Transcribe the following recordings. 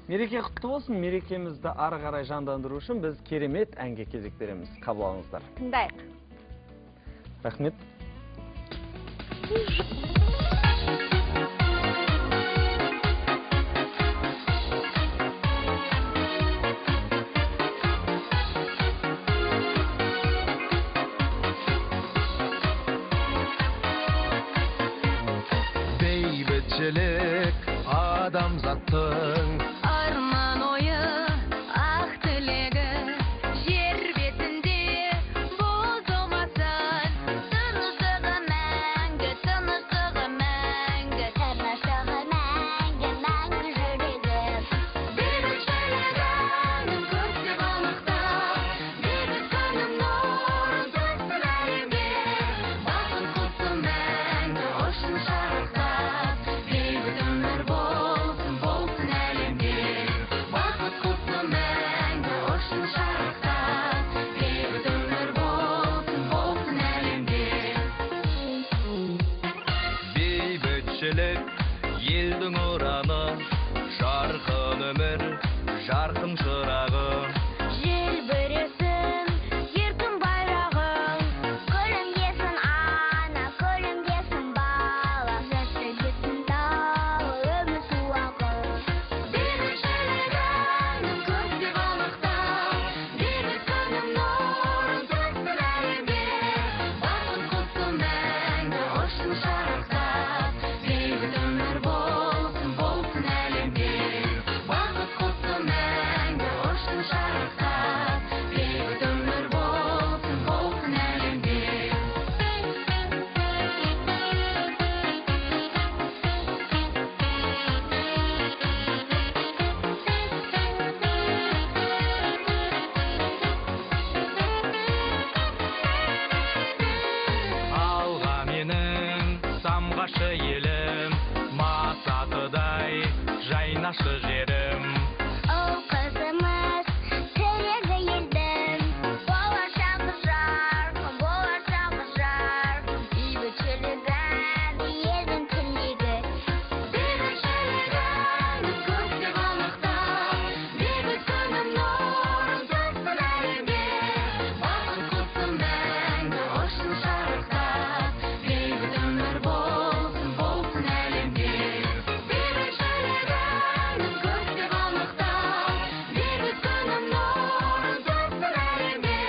Мереке құтты болсын. Мерекемізді ары қарай жандандыру үшін біз керемет әнге кезек береміз. Қабыл алыңыздар. Тыңдайық. Рахмет. Бейбітшілік адамзаттың Арман ойы, ақ тілегі, жер бетінде бұзылмасын. Тыныштығы мәңгі, тыныштығы мәңгі, тыныштығы мәңгі, мәңгі жүрегім. Бейбітшілігінің көздеп анықтап, бейбіт күнім нұрын төксін әлемге. Бақыт құсы мәңгі, ұшын шарықтап, бейбіт өмір болсын, болсын әлемде. Бақыт құсы мәңгі, ұшын шарықтап, бейбіт өмір болсын, болсын әлемде. бейбітшілік елдің ұраны, жарқын өмір, жарқын шырағы. Желбіресін еркін байрағың, күлімдесін ана, күлімдесін бала, жәшігесін тағы өмір суағы. Бейбітшілігінің көздеп анықтап, бейбіт күнім нұрын төксін әлемге. Бақыт құсы мәңгі, ұшын шарықтап, бейбіт өмір болсын, болсын әлемде. Бақыт құсы мәңгі, ұшын шарықтап, бейбіт өмір болсын, болсын әлемде. Алға менің самғашы елім, масатыдай жайнашы жерім. Ол қызымыз тірегі елдің, болашағы жарқын, болашағы жарқын. Бейбітшілігін елдің тілегі. Бейбітшілігінің көздеп анықтап, бейбіт күнім нұрын төксін әлемге. Бақыт құсы мәңгі, ұшын шарықтап, бейбіт өмір болсын, болсын әлемде. Бейбітшілігінің көздеп анықтап, бейбіт күнім нұрын төксін әлемге.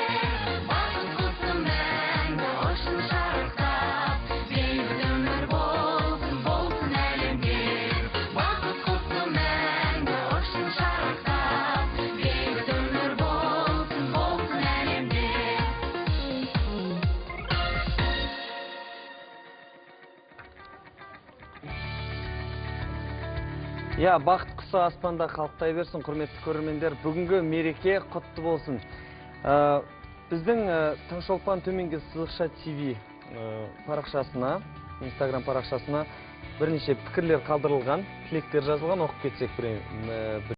Бақыт құсы мәңгі, ұшын шарықтап, бейбіт өмір болсын, болсын әлемде. Бақыт құсы мәңгі, ұшын шарықтап, бейбіт өмір болсын, болсын әлемде. Я, бақыт құсы аспанда қалықтай берсін, құрметті көрермендер. Бүгінгі мереке құтты болсын. Біздің Таңшолпан төменгі сызықша ТВ парақшасына, Инстаграм парақшасына бірнеше пікірлер қалдырылған, тілектер жазылған, оқып кетсек бір